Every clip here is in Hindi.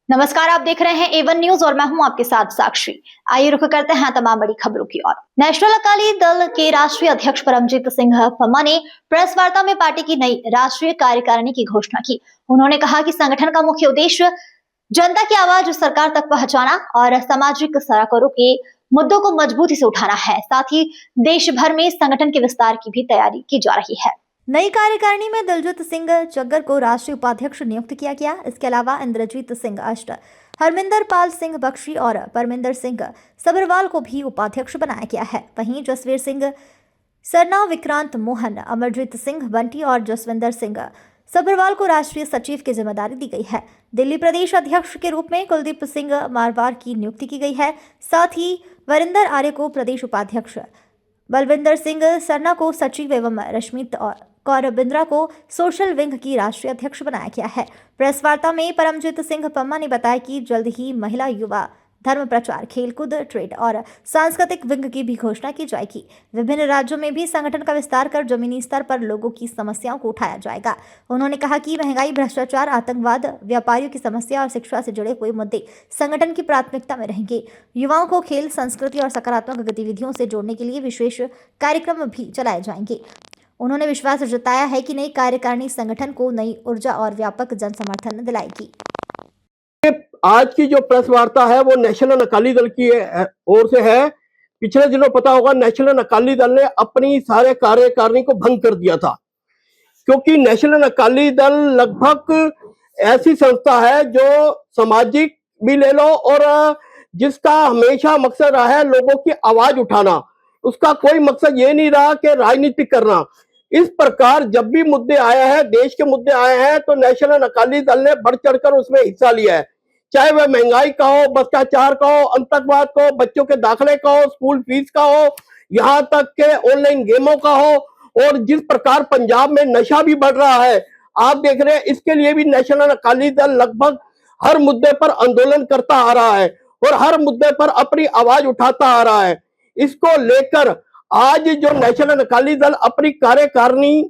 नमस्कार, आप देख रहे हैं एवन न्यूज और मैं हूं आपके साथ साक्षी। आइए रुख करते हैं तमाम बड़ी खबरों की ओर। नेशनल अकाली दल के राष्ट्रीय अध्यक्ष परमजीत सिंह पम्मा ने प्रेस वार्ता में पार्टी की नई राष्ट्रीय कार्यकारिणी की घोषणा की। उन्होंने कहा कि संगठन का मुख्य उद्देश्य जनता की आवाज सरकार तक पहुंचाना और सामाजिक सरोकारों के मुद्दों को मजबूती से उठाना है। साथ ही देश भर में संगठन के विस्तार की भी तैयारी की जा रही है। नई कार्यकारिणी में दलजीत सिंह चग्गर को राष्ट्रीय उपाध्यक्ष नियुक्त किया गया। इसके अलावा इंद्रजीत सिंह अष्ट, हरमिंदर पाल सिंह बख्शी और परमिंदर सिंह सब्रवाल को भी उपाध्यक्ष बनाया गया है। वहीं जसवीर सिंह सरना, विक्रांत मोहन, अमरजीत सिंह बंटी और जसविंदर सिंह सब्रवाल को राष्ट्रीय सचिव की जिम्मेदारी दी गई है। दिल्ली प्रदेश अध्यक्ष के रूप में कुलदीप सिंह मारवार की नियुक्ति की गई है। साथ ही वरिंदर आर्य को प्रदेश उपाध्यक्ष, बलविंदर सिंह सरना को सचिव एवं रश्मित और कौर बिंद्रा को सोशल विंग की राष्ट्रीय अध्यक्ष बनाया गया है। प्रेस वार्ता में परमजीत सिंह पम्मा ने बताया कि जल्द ही महिला, युवा, धर्म प्रचार, खेलकूद, ट्रेड और सांस्कृतिक विंग की भी घोषणा की जाएगी। विभिन्न राज्यों में भी संगठन का विस्तार कर जमीनी स्तर पर लोगों की समस्याओं को उठाया जाएगा। उन्होंने कहा कि महंगाई, भ्रष्टाचार, आतंकवाद, व्यापारियों की समस्या और शिक्षा से जुड़े हुए मुद्दे संगठन की प्राथमिकता में रहेंगे। युवाओं को खेल, संस्कृति और सकारात्मक गतिविधियों से जोड़ने के लिए विशेष कार्यक्रम भी चलाए जाएंगे। उन्होंने विश्वास जताया है कि नई कार्यकारिणी संगठन को नई ऊर्जा और व्यापक जन समर्थन दिलाएगी। आज की जो प्रेस वार्ता है वो नेशनल अकाली दल की ओर से है। पिछले दिनों पता होगा नेशनल अकाली दल ने अपनी सारे कार्यकारिणी को भंग कर दिया था, क्योंकि नेशनल अकाली दल लगभग ऐसी संस्था है जो सामाजिक भी ले लो और जिसका हमेशा मकसद रहा है लोगों की आवाज उठाना। उसका कोई मकसद ये नहीं रहा कि राजनीति करना। इस प्रकार जब भी मुद्दे आए हैं, देश के मुद्दे आए हैं, तो नेशनल अकाली दल ने बढ़ चढ़कर उसमें हिस्सा लिया है। चाहे वह महंगाई का हो, भ्रष्टाचार का हो, आतंकवाद का हो, बच्चों के दाखिले का हो, स्कूल फीस का हो, यहाँ तक के ऑनलाइन गेमों का हो। और जिस प्रकार पंजाब में नशा भी बढ़ रहा है, आप देख रहे हैं, इसके लिए भी नेशनल अकाली दल लगभग हर मुद्दे पर आंदोलन करता आ रहा है और हर मुद्दे पर अपनी आवाज उठाता आ रहा है। इसको लेकर आज जो नेशनल अकाली दल अपनी कार्यकारिणी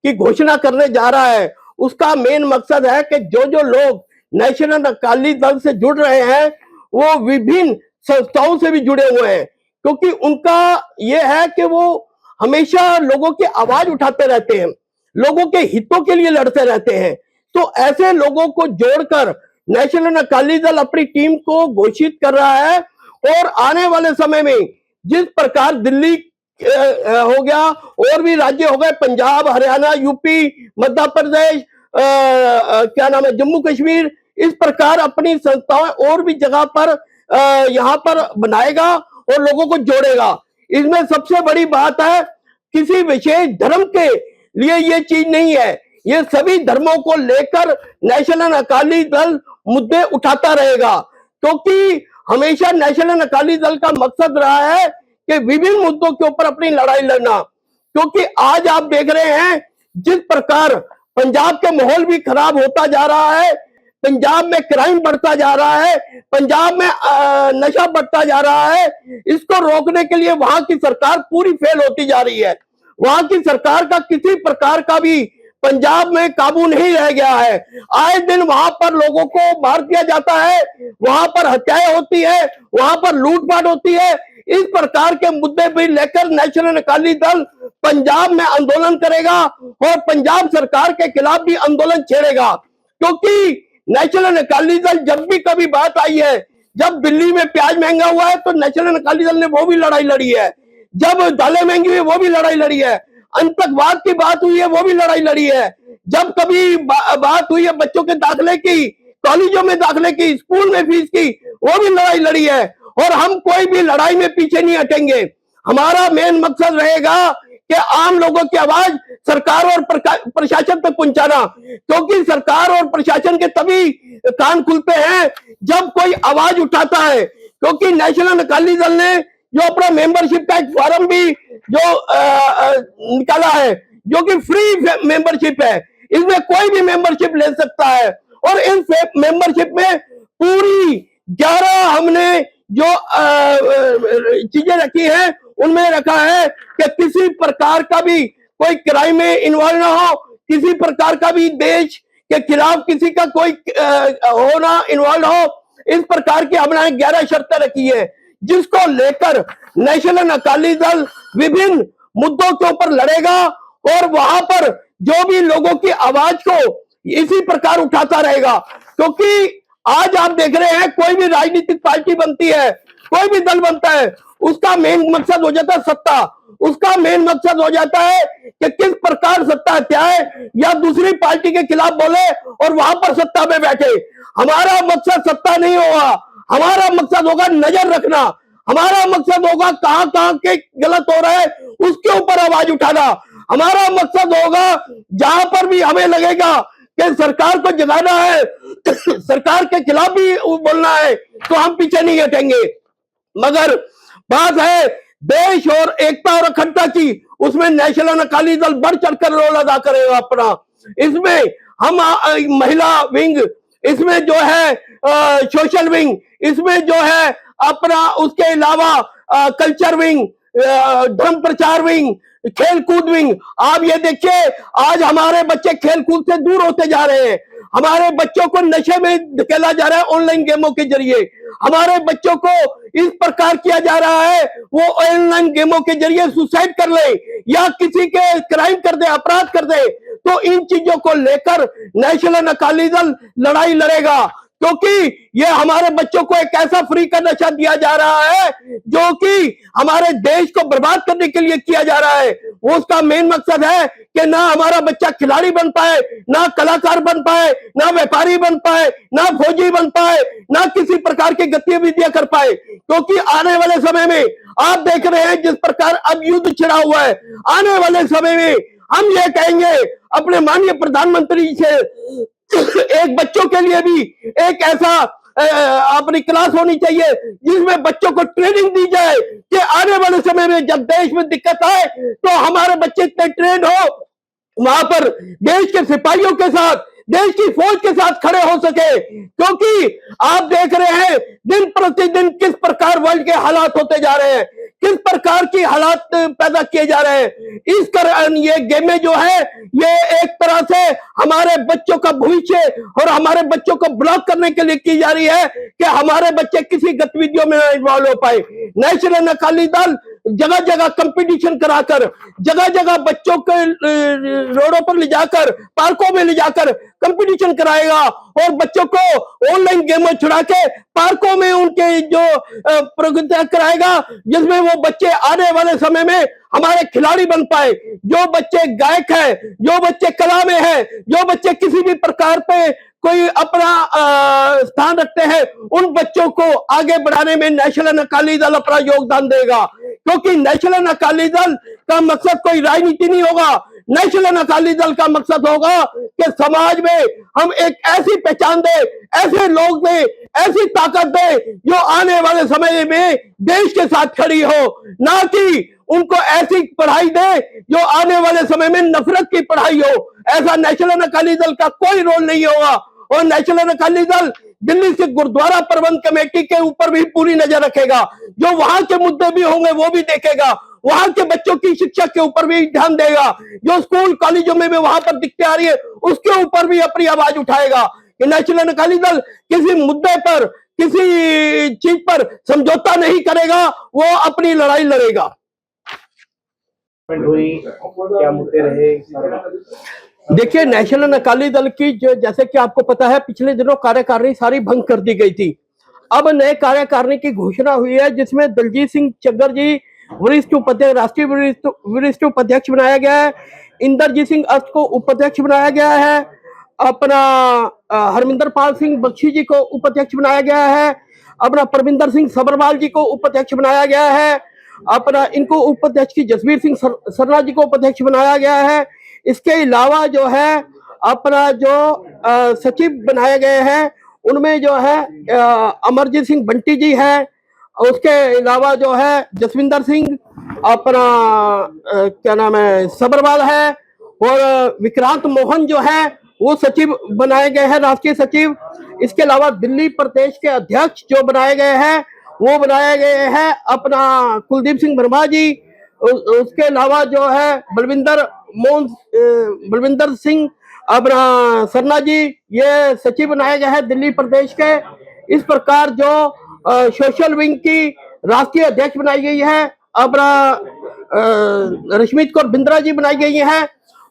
की घोषणा करने जा रहा है, उसका मेन मकसद है कि जो जो लोग नेशनल अकाली दल से जुड़ रहे हैं वो विभिन्न संस्थाओं से भी जुड़े हुए हैं, क्योंकि उनका यह है कि वो हमेशा लोगों की आवाज उठाते रहते हैं, लोगों के हितों के लिए लड़ते रहते हैं। तो ऐसे लोगों को जोड़कर नेशनल अकाली दल अपनी टीम को घोषित कर रहा है। और आने वाले समय में जिस प्रकार दिल्ली हो गया और भी राज्य हो गए, पंजाब, हरियाणा, यूपी, मध्य प्रदेश, क्या नाम है, जम्मू कश्मीर, इस प्रकार अपनी संस्थाएं और भी जगह पर यहाँ पर बनाएगा और लोगों को जोड़ेगा। इसमें सबसे बड़ी बात है, किसी विशेष धर्म के लिए ये चीज नहीं है, ये सभी धर्मों को लेकर नेशनल अकाली दल मुद्दे उठाता रहेगा, क्योंकि हमेशा नेशनल अकाली दल का मकसद रहा है कि विभिन्न मुद्दों के ऊपर अपनी लड़ाई लड़ना। क्योंकि आज आप देख रहे हैं जिस प्रकार पंजाब के माहौल भी खराब होता जा रहा है, पंजाब में क्राइम बढ़ता जा रहा है, पंजाब में नशा बढ़ता जा रहा है, इसको रोकने के लिए वहां की सरकार पूरी फेल होती जा रही है। वहां की सरकार का किसी प्रकार का भी पंजाब में काबू नहीं रह गया है। आए दिन वहां पर लोगों को मार दिया जाता है, वहां पर हत्याएं होती है, वहां पर लूटपाट होती है। इस प्रकार के मुद्दे भी लेकर नेशनल अकाली दल पंजाब में आंदोलन करेगा और पंजाब सरकार के खिलाफ भी आंदोलन छेड़ेगा। क्योंकि नेशनल अकाली दल जब भी कभी बात आई है, जब दिल्ली में प्याज महंगा हुआ है तो नेशनल अकाली दल ने वो भी लड़ाई लड़ी है, जब दालें महंगी हुई वो भी लड़ाई लड़ी है, आतंकवाद की बात हुई है वो भी लड़ाई लड़ी है, जब कभी बात हुई है बच्चों के दाखिले की, कॉलेजों में दाखिले की, स्कूल में फीस की, वो भी लड़ाई लड़ी है। और हम कोई भी लड़ाई में पीछे नहीं हटेंगे। हमारा मेन मकसद रहेगा कि आम लोगों की आवाज सरकार और प्रशासन तक पहुंचाना, क्योंकि सरकार और प्रशासन के तभी कान खुलते हैं जब कोई आवाज उठाता है। क्योंकि नेशनल अकाली दल ने जो अपना मेंबरशिप का एक फॉर्म भी जो निकाला है, जो कि फ्री मेंबरशिप है, इसमें कोई भी मेंबरशिप ले सकता है। और इस मेंबरशिप में पूरी 11 हमने जो चीजें रखी है उनमें रखा है कि किसी प्रकार का भी कोई क्राइम में इन्वॉल्व ना हो, किसी प्रकार का भी देश के खिलाफ किसी का कोई होना इन्वॉल्व हो, इस प्रकार की हमने 11 शर्तें रखी है, जिसको लेकर नेशनल अकाली दल विभिन्न मुद्दों के ऊपर लड़ेगा और वहां पर जो भी लोगों की आवाज को इसी प्रकार उठाता रहेगा। क्योंकि आज आप देख रहे हैं कोई भी राजनीतिक पार्टी बनती है, कोई भी दल बनता है, उसका मेन मकसद हो जाता है सत्ता, उसका मेन मकसद हो जाता है कि किस प्रकार सत्ता हत्याए या दूसरी पार्टी के खिलाफ बोले और वहां पर सत्ता में बैठे। हमारा मकसद सत्ता नहीं होगा, हमारा मकसद होगा नजर रखना, हमारा मकसद होगा कहां कहां के गलत हो रहा है उसके ऊपर आवाज उठाना, हमारा मकसद होगा जहां पर भी हमें लगेगा कि सरकार को जगाना है, सरकार के खिलाफ भी बोलना है, तो हम पीछे नहीं हटेंगे। मगर बात है देश और एकता और अखंडता की, उसमें नेशनल अकाली दल बढ़ चढ़कर रोल अदा करेगा अपना। इसमें हम महिला विंग, इसमें जो है सोशल विंग, इसमें जो है अपना उसके अलावा कल्चर विंग, धर्म प्रचार विंग, खेल कूद विंग। आप ये देखिए आज हमारे बच्चे खेल कूद से दूर होते जा रहे हैं, हमारे बच्चों को नशे में धकेला जा रहा है ऑनलाइन गेमों के जरिए, हमारे बच्चों को इस प्रकार किया जा रहा है वो ऑनलाइन गेमों के जरिए सुसाइड कर ले या किसी के क्राइम कर दे, अपराध कर दे। तो इन चीजों को लेकर नेशनल अकाली दल लड़ाई लड़ेगा, क्योंकि ये हमारे बच्चों को एक ऐसा फ्री का नशा दिया जा रहा है जो कि हमारे देश को बर्बाद करने के लिए किया जा रहा है। वो उसका मेन मकसद है कि ना हमारा बच्चा खिलाड़ी बन पाए, ना कलाकार बन पाए, ना व्यापारी बन पाए, ना फौजी बन पाए, ना किसी प्रकार की गतिविधियां कर पाए। क्योंकि आने वाले समय में आप देख रहे हैं जिस प्रकार अब युद्ध छिड़ा हुआ है, आने वाले समय में हम ये कहेंगे अपने माननीय प्रधानमंत्री से एक बच्चों के लिए भी एक ऐसा अपनी क्लास होनी चाहिए जिसमें बच्चों को ट्रेनिंग दी जाए कि आने वाले समय में जब देश में दिक्कत आए तो हमारे बच्चे इतने ट्रेन हो, वहां पर देश के सिपाहियों के साथ, देश की फौज के साथ खड़े हो सके। क्योंकि आप देख रहे हैं दिन प्रतिदिन किस प्रकार वर्ल्ड के हालात होते जा रहे हैं, किस प्रकार की हालात पैदा किए जा रहे हैं। इस कारण ये गेमें जो है ये एक तरह से हमारे बच्चों का भविष्य और हमारे बच्चों को ब्लॉक करने के लिए की जा रही है कि हमारे बच्चे किसी गतिविधियों में इन्वॉल्व हो पाए। नेशनल अकाली दल जगह जगह कंपटीशन कराकर, जगह जगह बच्चों के रोडों पर ले जाकर, पार्कों में ले जाकर कंपटीशन कराएगा और बच्चों को ऑनलाइन गेमों छुड़ा के पार्कों में उनके जो प्रतियोगिता कराएगा, जिसमें वो बच्चे आने वाले समय में हमारे खिलाड़ी बन पाए। जो बच्चे गायक हैं, जो बच्चे कला में हैं, जो बच्चे किसी भी प्रकार पे कोई अपना स्थान रखते हैं, उन बच्चों को आगे बढ़ाने में नेशनल अकाली दल अपना योगदान देगा। क्योंकि नेशनल अकाली दल का मकसद कोई राजनीति नहीं होगा, नेशनल अकाली दल का मकसद होगा कि समाज में हम एक ऐसी पहचान दे, ऐसे लोग दे, ऐसी ताकत दे जो आने वाले समय में देश के साथ खड़ी हो, ना कि उनको ऐसी पढ़ाई दे जो आने वाले समय में नफरत की पढ़ाई हो। ऐसा नेशनल अकाली दल का कोई रोल नहीं होगा। और नेशनल अकाली दल दिल्ली से गुरुद्वारा प्रबंध कमेटी के ऊपर भी पूरी नजर रखेगा, जो वहां के मुद्दे भी होंगे वो भी देखेगा, वहां के बच्चों की शिक्षा के ऊपर भी ध्यान देगा, जो स्कूल कॉलेजों में भी वहां पर दिक्कतें आ रही है उसके ऊपर भी अपनी आवाज उठाएगा। कि नेशनल अकाली दल किसी मुद्दे पर, किसी चीज पर समझौता नहीं करेगा, वो अपनी लड़ाई लड़ेगा। हुई क्या मुद्दे रहे? देखिए नेशनल अकाली दल की जो, जैसे कि आपको पता है, पिछले दिनों कार्यकारिणी सारी भंग कर दी गई थी। अब नए कार्यकारिणी की घोषणा हुई है जिसमें दलजीत सिंह चग्गर जी वरिष्ठ उपाध्यक्ष, राष्ट्रीय वरिष्ठ उपाध्यक्ष बनाया गया है, इंदरजीत सिंह अस्त को उपाध्यक्ष बनाया गया है, अपना हरमिंदर पाल सिंह बख्शी जी को उपाध्यक्ष बनाया गया है, अपना परविंदर सिंह सब्रवाल जी को उपाध्यक्ष बनाया गया है, अपना इनको उपाध्यक्ष की जसवीर सिंह सरना जी को उपाध्यक्ष बनाया गया है। इसके अलावा जो है अपना जो सचिव बनाए गए हैं उनमें जो है अमरजीत सिंह बंटी जी है, उसके अलावा जो है जसविंदर सिंह, अपना क्या नाम है, सब्रवाल है, और विक्रांत मोहन जो है वो सचिव बनाए गए हैं, राष्ट्रीय सचिव। इसके अलावा दिल्ली प्रदेश के अध्यक्ष जो बनाए गए हैं वो बनाए गए हैं अपना कुलदीप सिंह वर्मा जी। उसके अलावा जो है बलविंदर सिंह अपना सरना जी ये सचिव बनाए गए हैं दिल्ली प्रदेश के। इस प्रकार जो सोशल विंग की राष्ट्रीय अध्यक्ष बनाई गई है अपना रश्मित कौर बिंद्रा जी बनाई गई हैं,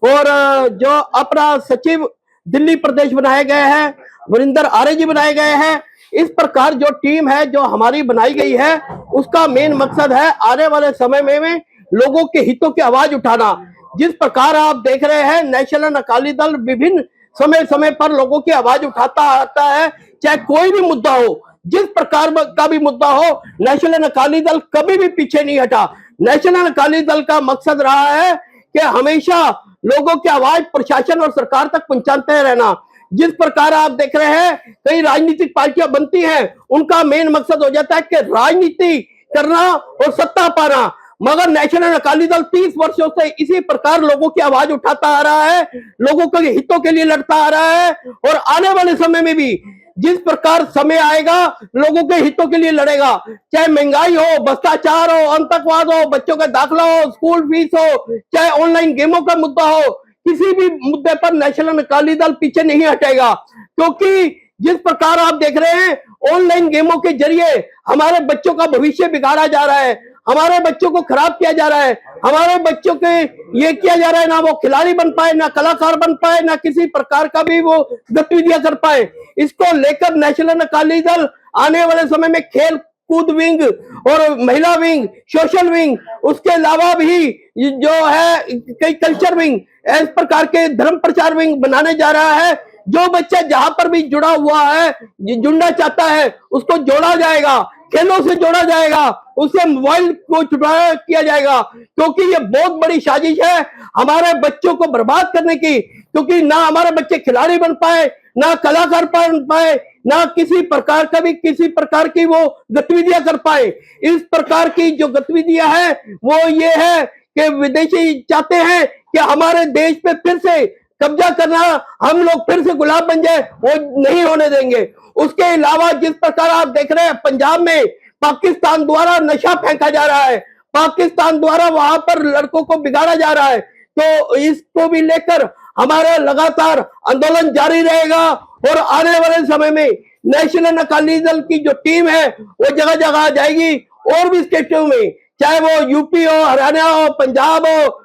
और जो अपना सचिव दिल्ली प्रदेश बनाए गए हैं वरिंदर आर्य जी बनाए गए हैं। इस प्रकार जो टीम है जो हमारी बनाई गई है उसका मेन मकसद है आने वाले समय में लोगों के हितों की आवाज उठाना। जिस प्रकार आप देख रहे हैं नेशनल अकाली दल विभिन्न समय समय पर लोगों की आवाज उठाता आता है, चाहे कोई भी मुद्दा हो, जिस प्रकार का भी मुद्दा हो, नेशनल अकाली दल कभी भी पीछे नहीं हटा। नेशनल अकाली दल का मकसद रहा है कि हमेशा लोगों की आवाज प्रशासन और सरकार तक पहुंचाते रहना। जिस प्रकार आप देख रहे हैं कई राजनीतिक पार्टियां बनती हैं, उनका मेन मकसद हो जाता है कि राजनीति करना और सत्ता पाना, मगर नेशनल अकाली दल 30 वर्षों से इसी प्रकार लोगों की आवाज उठाता आ रहा है, लोगों के हितों के लिए लड़ता आ रहा है, और आने वाले समय में भी जिस प्रकार समय आएगा लोगों के हितों के लिए लड़ेगा। चाहे महंगाई हो, भ्रष्टाचार हो, आतंकवाद हो, बच्चों का दाखिला हो, स्कूल फीस हो, चाहे ऑनलाइन गेमों का मुद्दा हो, किसी भी मुद्दे पर नेशनल अकाली दल पीछे नहीं हटेगा। क्योंकि जिस प्रकार आप देख रहे हैं ऑनलाइन गेमों के जरिए हमारे बच्चों का भविष्य बिगाड़ा जा रहा है, हमारे बच्चों को खराब किया जा रहा है, हमारे बच्चों के ये किया जा रहा है ना वो खिलाड़ी बन पाए, ना कलाकार बन पाए, ना किसी प्रकार का भी वो गतिविधियां कर पाए। इसको लेकर नेशनल अकाली दल आने वाले समय में खेल कूद विंग और महिला विंग, सोशल विंग, उसके अलावा भी जो है कई कल्चर विंग, इस प्रकार के धर्म प्रचार विंग बनाने जा रहा है। जो बच्चा जहां पर भी जुड़ा हुआ है, जुड़ना चाहता है, उसको जोड़ा जाएगा, खेलों से जोड़ा जाएगा, उससे मोबाइल को छुड़ाया किया जाएगा, क्योंकि ये बहुत बड़ी साजिश है हमारे बच्चों को बर्बाद करने की। क्योंकि ना हमारे बच्चे खिलाड़ी बन पाए, ना कलाकार बन पाए, ना किसी प्रकार का भी किसी प्रकार की वो गतिविधियां कर पाए। इस प्रकार की जो गतिविधियां हैं वो ये है कि विदेशी चाहते हैं कि हमारे देश पे फिर से कब्जा करना, हम लोग फिर से गुलाम बन जाए, वो नहीं होने देंगे। उसके अलावा जिस प्रकार आप देख रहे हैं पंजाब में पाकिस्तान द्वारा नशा फेंका जा रहा है, पाकिस्तान द्वारा वहां पर लड़कों को बिगाड़ा जा रहा है, तो इसको भी लेकर हमारा लगातार आंदोलन जारी रहेगा। और आने वाले समय में नेशनल अकाली दल की जो टीम है वो जगह जगह जाएगी, और भी स्टेटों में, चाहे वो यूपी हो, हरियाणा हो, पंजाब हो,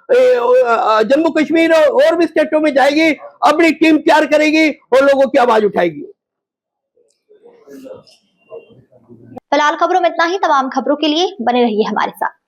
जम्मू कश्मीर हो, और भी स्टेटों में जाएगी, अपनी टीम तैयार करेगी और लोगों की आवाज उठाएगी। फिलहाल खबरों में इतना ही। तमाम खबरों के लिए बने रहिए हमारे साथ।